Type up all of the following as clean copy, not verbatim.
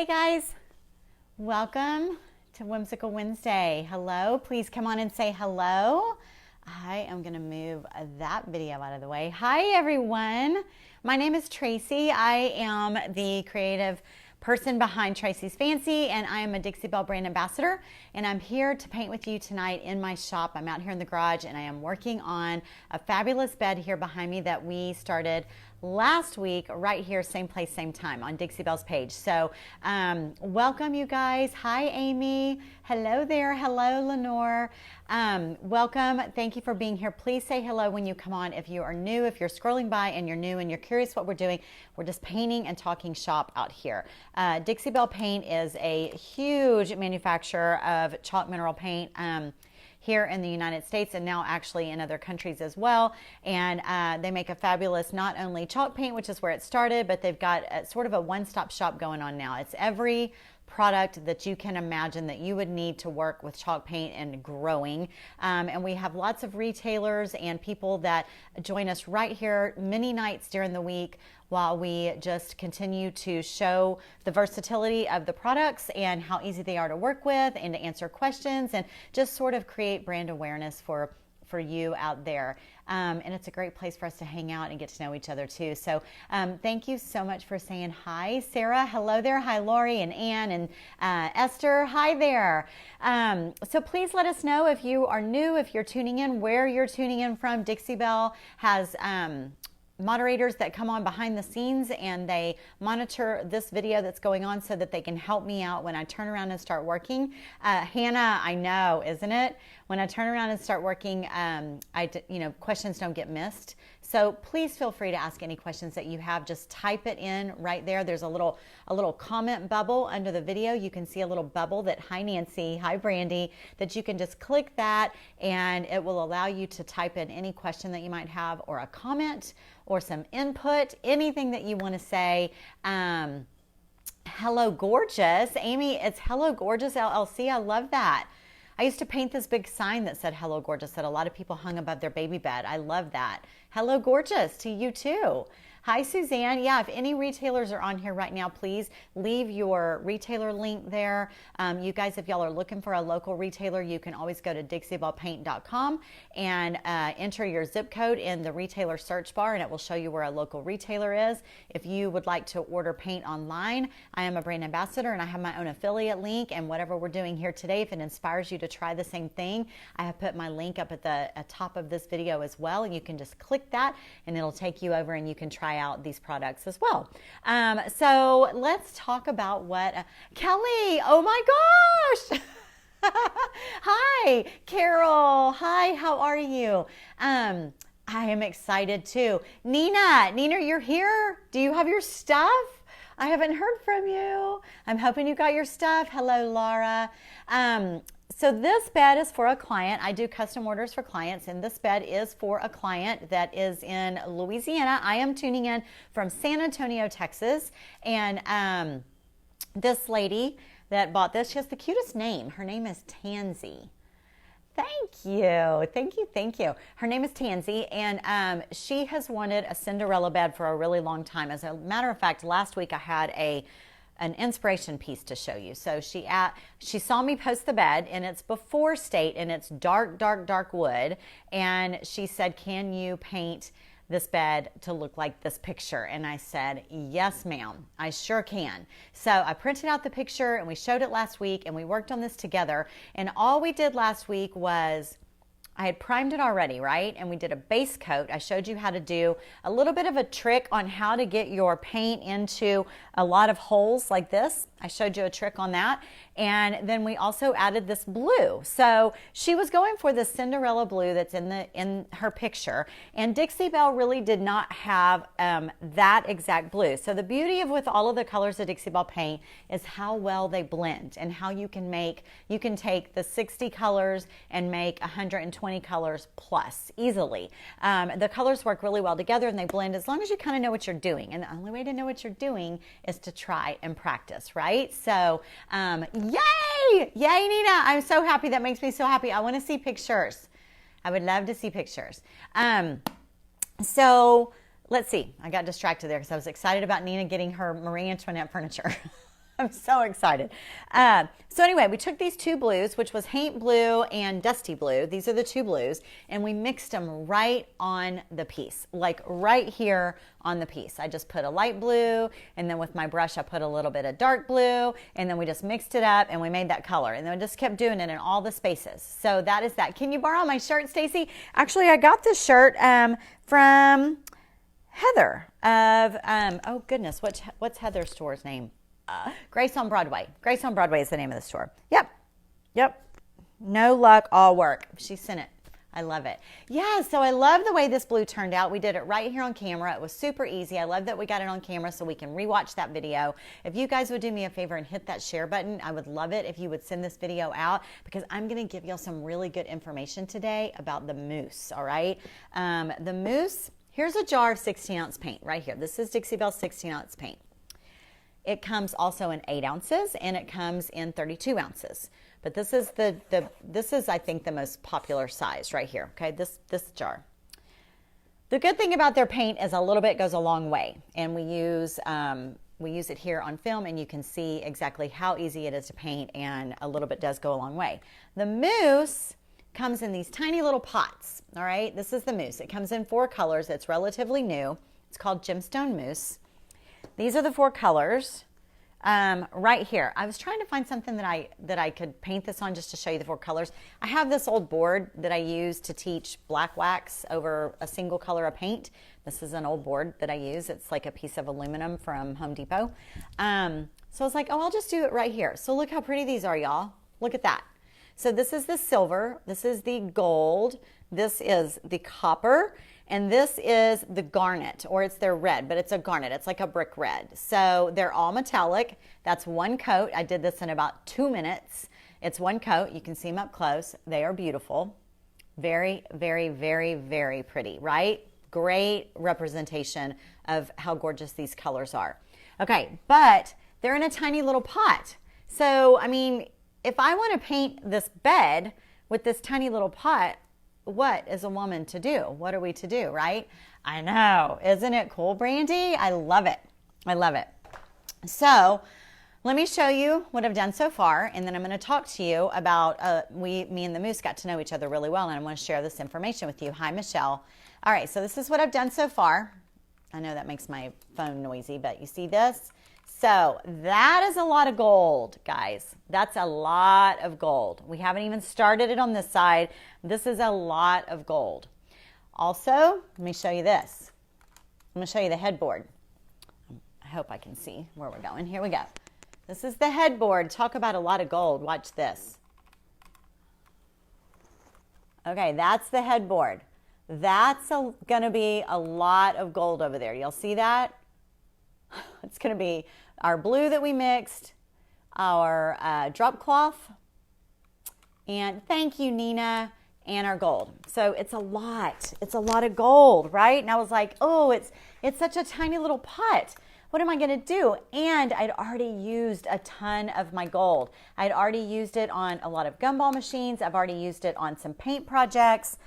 Hey guys, welcome to Whimsical Wednesday. Hello, please come on and say hello. I am going to move that video out of the way. Hi everyone, my name is Tracey. I am the creative person behind Traceys Fancy, and I am a Dixie Belle brand ambassador, and I'm here to paint with you tonight in my shop. I'm out here in the garage and I am working on a fabulous bed here behind me that we started last week right here, same place, same time on Dixie Belle's page. So welcome you guys. Hi Amy. Hello there. Hello Lenore. Welcome. Thank you for being here. Please say hello when you come on if you are new. If you're scrolling by and you're new and you're curious what we're doing, we're just painting and talking shop out here. Dixie Belle Paint is a huge manufacturer of chalk mineral paint here in the United States and now actually in other countries as well. And they make a fabulous, not only chalk paint, which is where it started, but they've got sort of a one-stop shop going on now. It's every product that you can imagine that you would need to work with chalk paint and growing. And we have lots of retailers and people that join us right here many nights during the week while we just continue to show the versatility of the products and how easy they are to work with and to answer questions and just sort of create brand awareness for you out there. And it's a great place for us to hang out and get to know each other too. So thank you so much for saying hi. Sarah, hello there. Hi, Lori and Ann and Esther. Hi there. So please let us know if you are new, if you're tuning in, where you're tuning in from. Dixie Belle has moderators that come on behind the scenes and they monitor this video that's going on so that they can help me out when I turn around and start working. Hannah, I know, isn't it? When I turn around and start working, questions don't get missed. So please feel free to ask any questions that you have. Just type it in right there. There's a little comment bubble under the video. You can see a little bubble that, hi Nancy, hi Brandy, that you can just click that and it will allow you to type in any question that you might have or a comment or some input, anything that you want to say. Hello Gorgeous. Amy, it's Hello Gorgeous LLC. I love that. I used to paint this big sign that said Hello Gorgeous that a lot of people hung above their baby bed. I love that. Hello Gorgeous to you too. Hi Suzanne. Yeah, if any retailers are on here right now, please leave your retailer link there. You guys, if y'all are looking for a local retailer, you can always go to dixiebellepaint.com and enter your zip code in the retailer search bar and it will show you where a local retailer is. If you would like to order paint online, I am a brand ambassador and I have my own affiliate link, and whatever we're doing here today, if it inspires you to try the same thing, I have put my link up at the top of this video as well, and you can just click that and it'll take you over and you can try out these products as well. So let's talk about what Kelly, oh my gosh. Hi Carol. Hi, how are you? I am excited too. Nina, you're here. Do you have your stuff? I haven't heard from you. I'm hoping you got your stuff. Hello Laura. So this bed is for a client. I do custom orders for clients, and this bed is for a client that is in Louisiana. I am tuning in from San Antonio, Texas, and this lady that bought this, she has the cutest name. Her name is Tansy. Thank you. Thank you. Thank you. Her name is Tansy, and she has wanted a Cinderella bed for a really long time. As a matter of fact, last week I had an inspiration piece to show you. So she saw me post the bed, and it's before state, and it's dark wood, and she said, can you paint this bed to look like this picture? And I said, yes ma'am, I sure can. So I printed out the picture and we showed it last week and we worked on this together, and all we did last week was I had primed it already, right? And we did a base coat. I showed you how to do a little bit of a trick on how to get your paint into a lot of holes like this. I showed you a trick on that. And then we also added this blue. So she was going for the Cinderella blue that's in her picture. And Dixie Belle really did not have that exact blue. So the beauty of with all of the colors of Dixie Belle paint is how well they blend and how you can take the 60 colors and make 120 colors plus easily. The colors work really well together and they blend as long as you kind of know what you're doing. And the only way to know what you're doing is to try and practice, right? So, yay! Yay, Nina! I'm so happy. That makes me so happy. I want to see pictures. I would love to see pictures. So let's see. I got distracted there because I was excited about Nina getting her Marie Antoinette furniture. I'm so excited. So anyway, we took these two blues, which was Haint Blue and Dusty Blue. These are the two blues, and we mixed them right on the piece, like right here on the piece. I just put a light blue, and then with my brush, I put a little bit of dark blue, and then we just mixed it up, and we made that color, and then we just kept doing it in all the spaces. So that is that. Can you borrow my shirt, Stacey? Actually, I got this shirt from Heather of, oh goodness, what's Heather's store's name? Grace on Broadway. Grace on Broadway is the name of the store. Yep. No luck, all work. She sent it. I love it. Yeah, so I love the way this blue turned out. We did it right here on camera. It was super easy. I love that we got it on camera so we can rewatch that video. If you guys would do me a favor and hit that share button, I would love it if you would send this video out, because I'm going to give y'all some really good information today about the mousse, all right? The mousse, here's a jar of 16-ounce paint right here. This is Dixie Belle 16-ounce paint. It comes also in 8 ounces, and it comes in 32 ounces. But this is this is, I think, the most popular size right here. Okay, this jar. The good thing about their paint is a little bit goes a long way, and we use it here on film, and you can see exactly how easy it is to paint, and a little bit does go a long way. The mousse comes in these tiny little pots. All right, this is the mousse. It comes in 4 colors. It's relatively new. It's called Gemstone Mousse. These are the 4 colors right here. I was trying to find something that I could paint this on just to show you the 4 colors. I have this old board that I use to teach black wax over a single color of paint. This is an old board that I use. It's like a piece of aluminum from Home Depot. So I was like, oh, I'll just do it right here. So look how pretty these are, y'all. Look at that. So this is the silver. This is the gold. This is the copper. And this is the garnet, or it's their red, but it's a garnet. It's like a brick red. So they're all metallic. That's 1 coat. I did this in about 2 minutes. It's 1 coat. You can see them up close. They are beautiful. Very, very, very, very pretty, right? Great representation of how gorgeous these colors are. Okay, but they're in a tiny little pot. So, I mean, if I want to paint this bed with this tiny little pot, what is a woman to do? What are we to do, right? I know. Isn't it cool, Brandy? I love it. I love it. So let me show you what I've done so far, and then I'm going to talk to you about, me and the mousse got to know each other really well, and I want to share this information with you. Hi, Michelle. All right, so this is what I've done so far. I know that makes my phone noisy, but you see this? So that is a lot of gold, guys. That's a lot of gold. We haven't even started it on this side. This is a lot of gold. Also, let me show you this. I'm going to show you the headboard. I hope I can see where we're going. Here we go. This is the headboard. Talk about a lot of gold. Watch this. Okay, that's the headboard. That's going to be a lot of gold over there. You'll see that? It's going to be our blue that we mixed, our drop cloth, and thank you, Nina, and our gold. So it's a lot. It's a lot of gold, right? And I was like, oh, it's such a tiny little pot. What am I going to do? And I'd already used a ton of my gold. I'd already used it on a lot of gumball machines. I've already used it on some paint projects,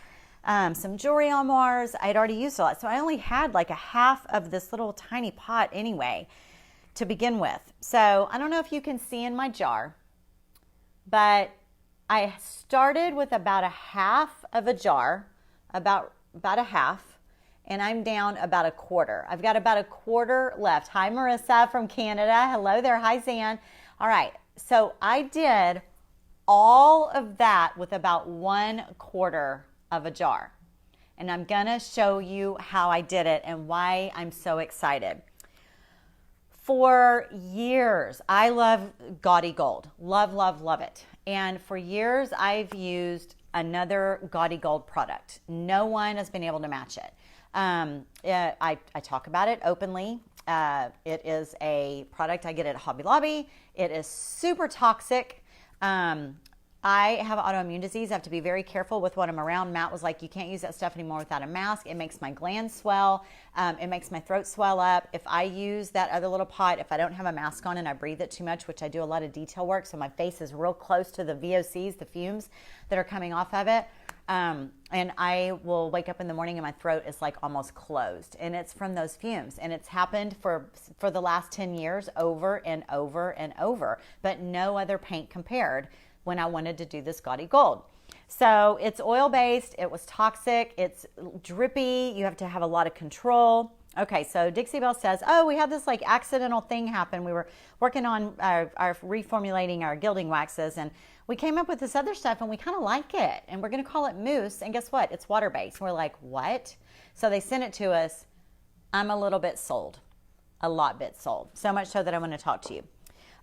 some jewelry armoires. I'd already used a lot. So I only had like a half of this little tiny pot anyway to begin with. So I don't know if you can see in my jar, but I started with about a half of a jar, about a half, and I'm down about a quarter. I've got about a quarter left. Hi, Marissa from Canada. Hello there. Hi, Zan. All right. So I did all of that with about 1/4 of a jar. And I'm going to show you how I did it and why I'm so excited. For years, I love gaudy gold. Love, love, love it. And for years, I've used another gaudy gold product. No one has been able to match it. I talk about it openly. It is a product I get at Hobby Lobby. It is super toxic. I have autoimmune disease. I have to be very careful with what I'm around. Matt was like, you can't use that stuff anymore without a mask. It makes my glands swell. It makes my throat swell up. If I use that other little pot, if I don't have a mask on and I breathe it too much, which I do a lot of detail work, so my face is real close to the VOCs, the fumes that are coming off of it, And I will wake up in the morning and my throat is like almost closed. And it's from those fumes. And it's happened for the last 10 years over and over and over. But no other paint compared when I wanted to do this gaudy gold. So it's oil-based. It was toxic. It's drippy. You have to have a lot of control. Okay, so Dixie Belle says, oh, we had this like accidental thing happen. We were working on our reformulating our gilding waxes, and we came up with this other stuff, and we kind of like it, and we're going to call it Mousse. And guess what? It's water-based. We're like, what? So they sent it to us. I'm a little bit sold, a lot bit sold. So much so that I want to talk to you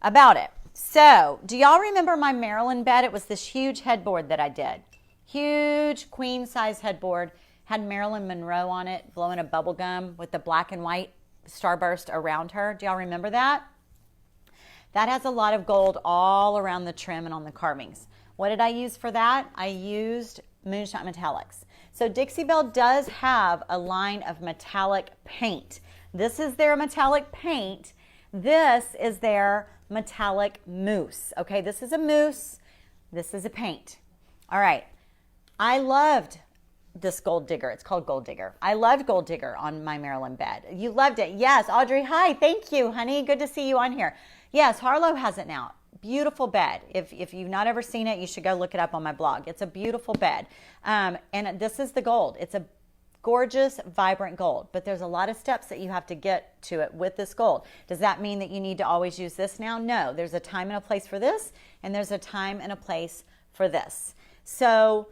about it. So do y'all remember my Maryland bed? It was this huge headboard that I did. Huge queen size headboard. Had Marilyn Monroe on it, blowing a bubble gum with the black and white starburst around her. Do y'all remember that? That has a lot of gold all around the trim and on the carvings. What did I use for that? I used Moonshine Metallics. So Dixie Belle does have a line of metallic paint. This is their metallic paint. This is their metallic mousse. Okay, this is a mousse. This is a paint. All right. I loved this Gold Digger. It's called Gold Digger. I loved Gold Digger on my Maryland bed. You loved it. Yes, Audrey. Hi. Thank you, honey. Good to see you on here. Yes, Harlow has it now. Beautiful bed. If you've not ever seen it, you should go look it up on my blog. It's a beautiful bed. And this is the gold. It's a gorgeous, vibrant gold. But there's a lot of steps that you have to get to it with this gold. Does that mean that you need to always use this now? No. There's a time and a place for this, and there's a time and a place for this. So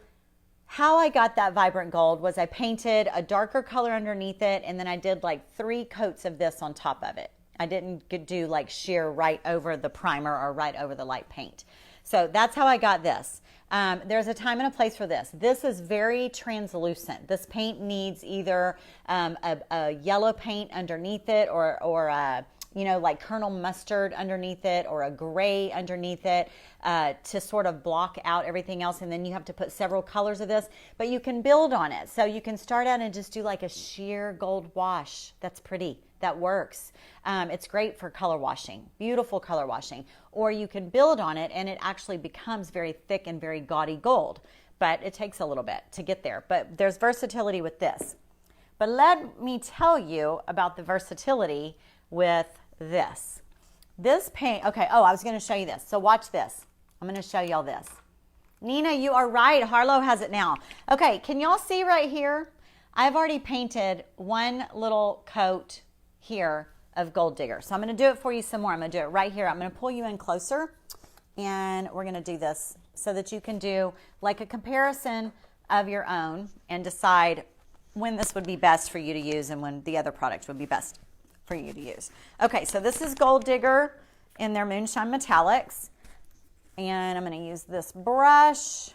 how I got that vibrant gold was I painted a darker color underneath it, and then I did like 3 coats of this on top of it. I didn't do like sheer right over the primer or right over the light paint. So that's how I got this. There's a time and a place for this. This is very translucent. This paint needs either a yellow paint underneath it or like Colonel Mustard underneath it or a gray underneath it to sort of block out everything else. And then you have to put several colors of this, but you can build on it. So you can start out and just do like a sheer gold wash. That's pretty. That works. It's great for color washing, beautiful color washing. Or you can build on it and it actually becomes very thick and very gaudy gold. But it takes a little bit to get there. But there's versatility with this. But let me tell you about the versatility with this. This paint, okay, oh, I was going to show you this. So watch this. I'm going to show y'all this. Nina, you are right. Harlow has it now. Okay, can y'all see right here? I've already painted one little coat here of Gold Digger. So I'm going to do it for you some more. I'm going to do it right here. I'm going to pull you in closer and we're going to do this so that you can do like a comparison of your own and decide when this would be best for you to use and when the other product would be best for you to use. Okay, so this is Gold Digger in their Moonshine Metallics. And I'm going to use this brush.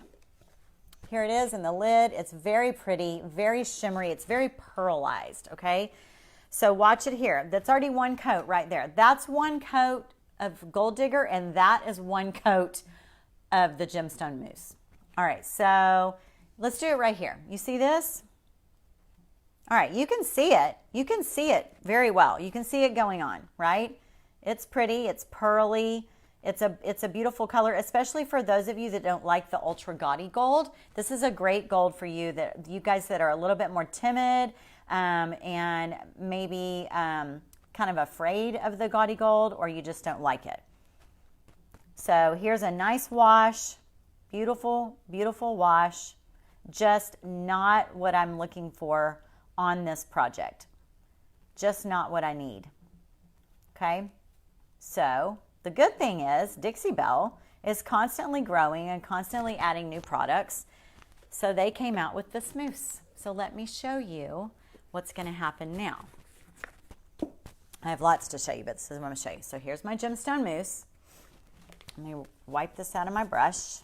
Here it is in the lid. It's very pretty, very shimmery. It's very pearlized, okay? So watch it here. That's already one coat right there. That's one coat of Gold Digger, and that is one coat of the Gemstone Mousse. All right, so let's do it right here. You see this? All right, you can see it. You can see it very well. You can see it going on, right? It's pretty. It's pearly. It's a beautiful color, especially for those of you that don't like the ultra gaudy gold. This is a great gold for you, that you guys that are a little bit more timid and maybe kind of afraid of the gaudy gold, or you just don't like it. So here's a nice wash. Beautiful, beautiful wash. Just not what I'm looking for on this project. Just not what I need. Okay? So the good thing is Dixie Belle is constantly growing and constantly adding new products. So they came out with this mousse. So let me show you what's going to happen now. I have lots to show you, but this is what I'm going to show you. So here's my Gemstone Mousse. Let me wipe this out of my brush.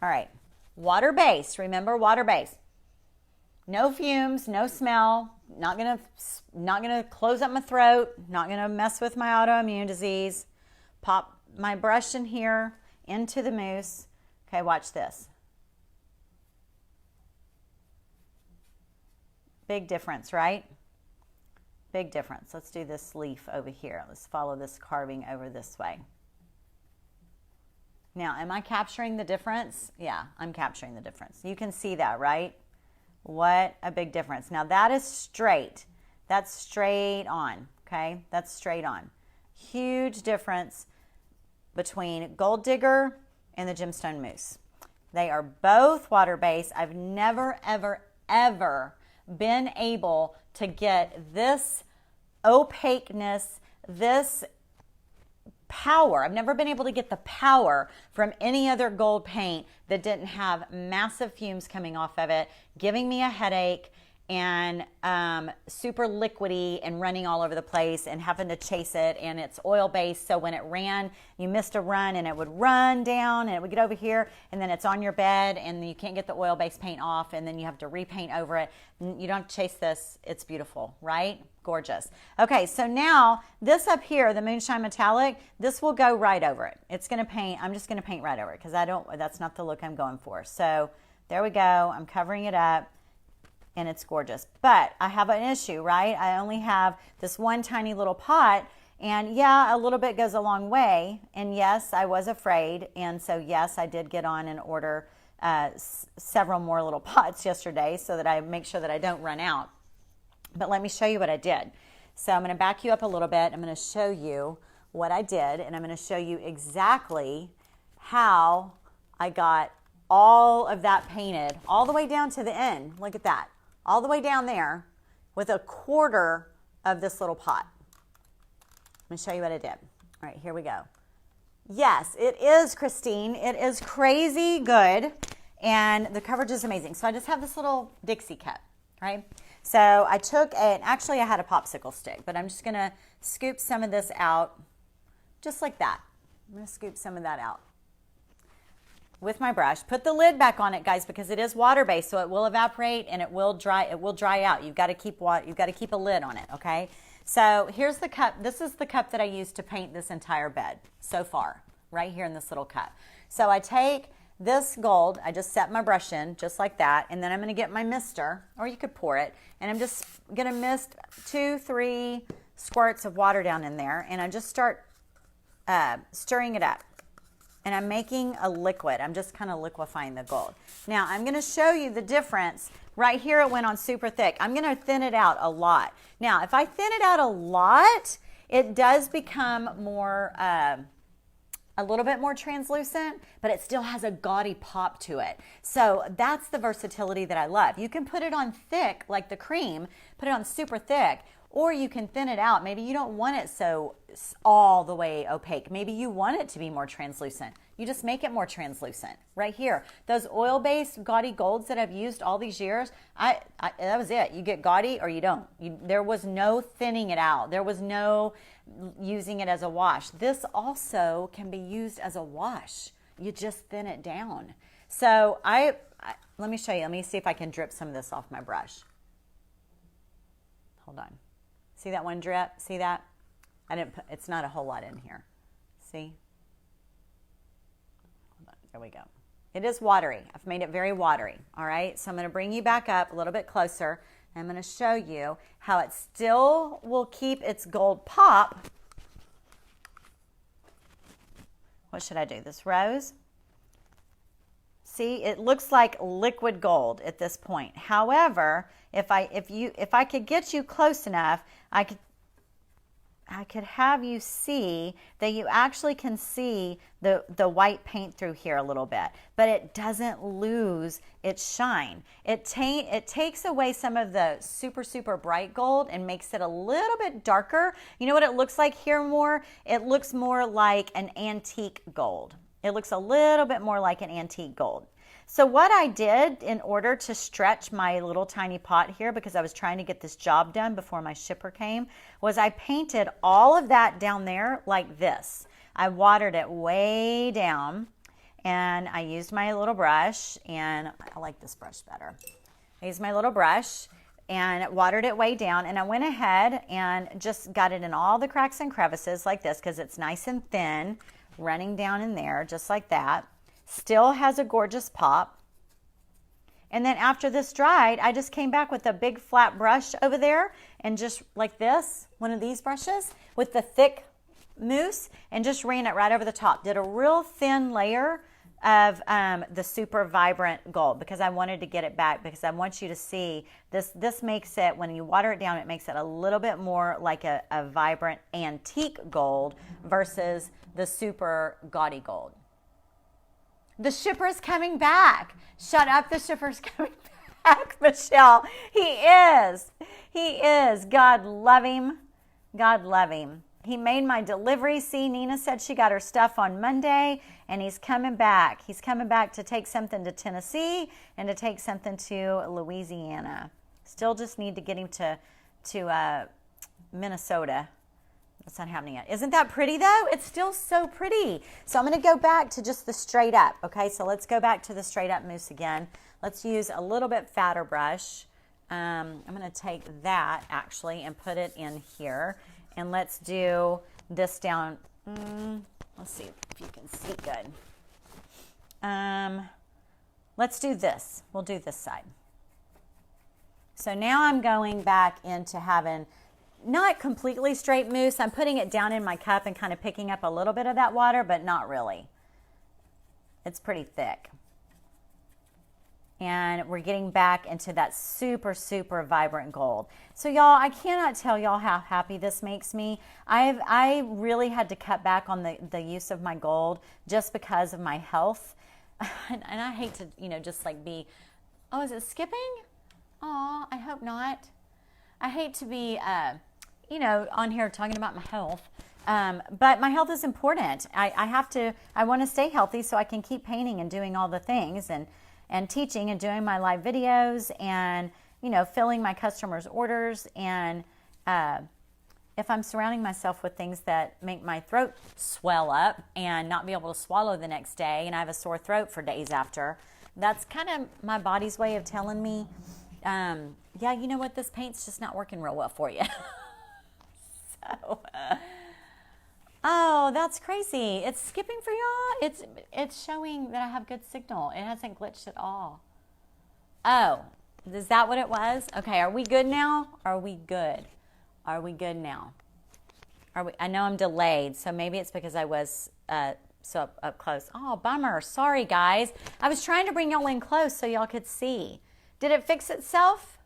All right. Water-based. Remember, water-based. No fumes, no smell. Not gonna close up my throat. Not gonna mess with my autoimmune disease. Pop my brush in here into the mousse. Okay, watch this. Big difference, right? Big difference. Let's do this leaf over here. Let's follow this carving over this way. Now, am I capturing the difference? Yeah, I'm capturing the difference. You can see that, right? What a big difference. Now, that is straight. That's straight on, okay? That's straight on. Huge difference between Gold Digger and the Gemstone Mousse. They are both water-based. I've never, ever, ever been able to get this opaqueness, this power. I've never been able to get the power from any other gold paint that didn't have massive fumes coming off of it, giving me a headache, and super liquidy and running all over the place and having to chase it. And it's oil based, so when it ran, you missed a run and it would run down and it would get over here, and then it's on your bed and you can't get the oil based paint off, and then you have to repaint over it. You don't have to chase this. It's beautiful, right? Gorgeous. Okay, so now this up here, the Moonshine Metallic, this will go right over it. It's going to paint. I'm just going to paint right over it because that's not the look I'm going for. So there we go. I'm covering it up. And it's gorgeous. But I have an issue, right? I only have this one tiny little pot, and yeah, a little bit goes a long way. And yes, I was afraid. And so yes, I did get on and order several more little pots yesterday so that I make sure that I don't run out. But let me show you what I did. So I'm going to back you up a little bit. I'm going to show you what I did, and I'm going to show you exactly how I got all of that painted all the way down to the end. Look at that. All the way down there with a quarter of this little pot. I'm going to show you what I did. All right, here we go. Yes, it is, Christine. It is crazy good, and the coverage is amazing. So I just have this little Dixie cup, right? So I took actually I had a popsicle stick, but I'm just going to scoop some of this out just like that. I'm going to scoop some of that out with my brush. Put the lid back on it, guys, because it is water-based, so it will evaporate and it will dry out. You've got to keep a lid on it, okay? So here's the cup. This is the cup that I used to paint this entire bed so far, right here in this little cup. So I take this gold, I just set my brush in just like that, and then I'm going to get my mister, or you could pour it, and I'm just going to mist 2-3 squirts of water down in there, and I just start stirring it up. And I'm making a liquid. I'm just kind of liquefying the gold. Now, I'm going to show you the difference. Right here, it went on super thick. I'm going to thin it out a lot. Now, if I thin it out a lot, it does become more, a little bit more translucent, but it still has a gaudy pop to it. So that's the versatility that I love. You can put it on thick, like the cream, put it on super thick, or you can thin it out. Maybe you don't want it so all the way opaque. Maybe you want it to be more translucent. You just make it more translucent. Right here, those oil-based gaudy golds that I've used all these years, that was it. You get gaudy or you don't. There was no thinning it out. There was no using it as a wash. This also can be used as a wash. You just thin it down. So let me show you. Let me see if I can drip some of this off my brush. Hold on. See that one drip? See that? It's not a whole lot in here. See? Hold on. There we go. It is watery. I've made it very watery. All right. So I'm going to bring you back up a little bit closer. And I'm going to show you how it still will keep its gold pop. What should I do? This rose? See, it looks like liquid gold at this point. However, if I could get you close enough, I could have you see that you actually can see the white paint through here a little bit, but it doesn't lose its shine. It takes away some of the super, super bright gold and makes it a little bit darker. You know what it looks like here more? It looks more like an antique gold. It looks a little bit more like an antique gold. So what I did in order to stretch my little tiny pot here, because I was trying to get this job done before my shipper came, was I painted all of that down there like this. I watered it way down, and I used my little brush, and I like this brush better. I used my little brush and watered it way down, and I went ahead and just got it in all the cracks and crevices like this because it's nice and thin, running down in there just like that. Still has a gorgeous pop. And then after this dried, I just came back with a big flat brush over there and just like this, one of these brushes with the thick mousse and just ran it right over the top. Did a real thin layer of the super vibrant gold because I wanted to get it back, because I want you to see this makes it, when you water it down, it makes it a little bit more like a vibrant antique gold versus the super gaudy gold. The shipper's coming back. Shut up, the shipper's coming back, Michelle. He is. God love him. God love him. He made my delivery. See, Nina said she got her stuff on Monday, and he's coming back. He's coming back to take something to Tennessee and to take something to Louisiana. Still just need to get him to Minnesota. That's not happening yet. Isn't that pretty, though? It's still so pretty. So I'm going to go back to just the straight up. Okay, so let's go back to the straight up mousse again. Let's use a little bit fatter brush. I'm going to take that, actually, and put it in here. And let's do this down. Let's see if you can see good. Let's do this. We'll do this side. So now I'm going back into having not completely straight mousse. I'm putting it down in my cup and kind of picking up a little bit of that water, but not really. It's pretty thick. And we're getting back into that super, super vibrant gold. So y'all, I cannot tell y'all how happy this makes me. I really had to cut back on the use of my gold just because of my health. And I hate to, just like be, oh, is it skipping? Oh, I hope not. I hate to be, on here talking about my health. But my health is important. I want to stay healthy so I can keep painting and doing all the things and teaching and doing my live videos and, filling my customers' orders. And if I'm surrounding myself with things that make my throat swell up and not be able to swallow the next day, and I have a sore throat for days after, that's kind of my body's way of telling me, yeah, you know what, this paint's just not working real well for you. So, oh, that's crazy. It's skipping for y'all. It's showing that I have good signal. It hasn't glitched at all. Oh, is that what it was? Okay, are we good now? Are we good? Are we good now? I know I'm delayed, so maybe it's because I was so up close. Oh, bummer. Sorry, guys. I was trying to bring y'all in close so y'all could see. Did it fix itself?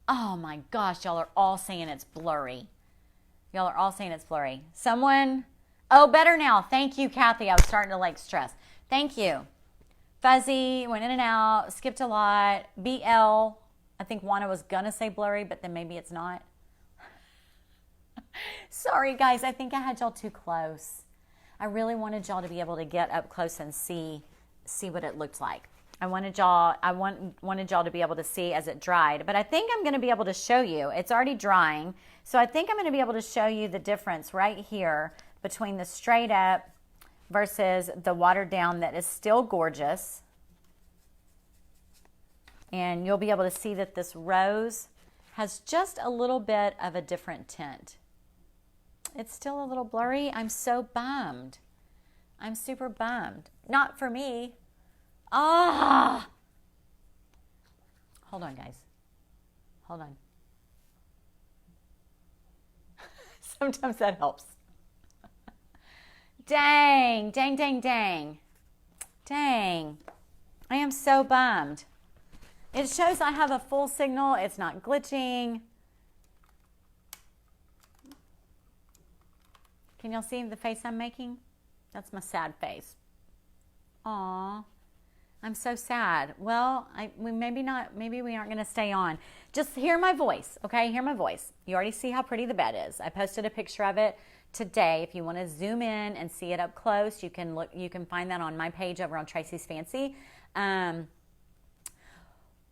Oh my gosh, y'all are all saying it's blurry. Y'all are all saying it's blurry. Someone, oh, better now. Thank you, Kathy. I was starting to stress. Thank you. Fuzzy, went in and out, skipped a lot. BL, I think Juana was going to say blurry, but then maybe it's not. Sorry, guys. I think I had y'all too close. I really wanted y'all to be able to get up close and see what it looked like. I wanted y'all to be able to see as it dried, but I think I'm going to be able to show you. It's already drying, so I think I'm going to be able to show you the difference right here between the straight up versus the watered down that is still gorgeous. And you'll be able to see that this rose has just a little bit of a different tint. It's still a little blurry. I'm so bummed. I'm super bummed. Not for me. Ah! Hold on, guys. Hold on. Sometimes that helps. Dang, dang, dang, dang. Dang. I am so bummed. It shows I have a full signal. It's not glitching. Can y'all see the face I'm making? That's my sad face. Aw. I'm so sad. Well, maybe we aren't going to stay on. Just hear my voice, okay? Hear my voice. You already see how pretty the bed is. I posted a picture of it today. If you want to zoom in and see it up close, you can find that on my page over on Tracey's Fancy.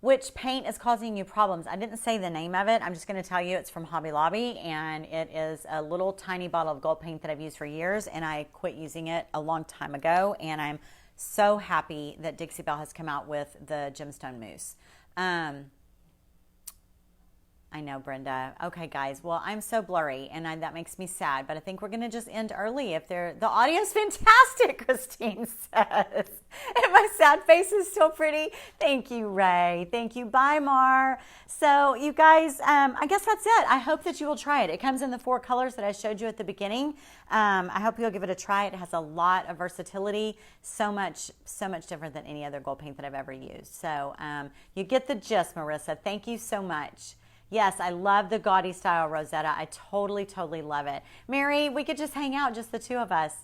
Which paint is causing you problems? I didn't say the name of it. I'm just going to tell you it's from Hobby Lobby, and it is a little tiny bottle of gold paint that I've used for years, and I quit using it a long time ago, and I'm so happy that Dixie Belle has come out with the Gemstone Mousse. I know, Brenda. Okay, guys. Well, I'm so blurry, and that makes me sad. But I think we're going to just end early. If the audio's fantastic, Christine says, and my sad face is still pretty. Thank you, Ray. Thank you. Bye, Mar. So, you guys, I guess that's it. I hope that you will try it. It comes in the 4 colors that I showed you at the beginning. I hope you'll give it a try. It has a lot of versatility. So much different than any other gold paint that I've ever used. So, you get the gist, Marissa. Thank you so much. Yes, I love the gaudy style Rosetta. I totally love it. Mary, we could just hang out, just the 2 of us.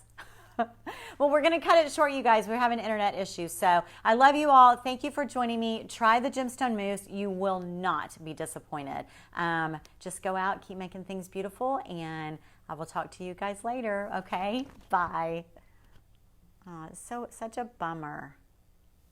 Well, we're going to cut it short, you guys. We're having internet issues. So I love you all. Thank you for joining me. Try the Gemstone Mousse. You will not be disappointed. Just go out, keep making things beautiful, and I will talk to you guys later. Okay? Bye. Oh, it's such a bummer.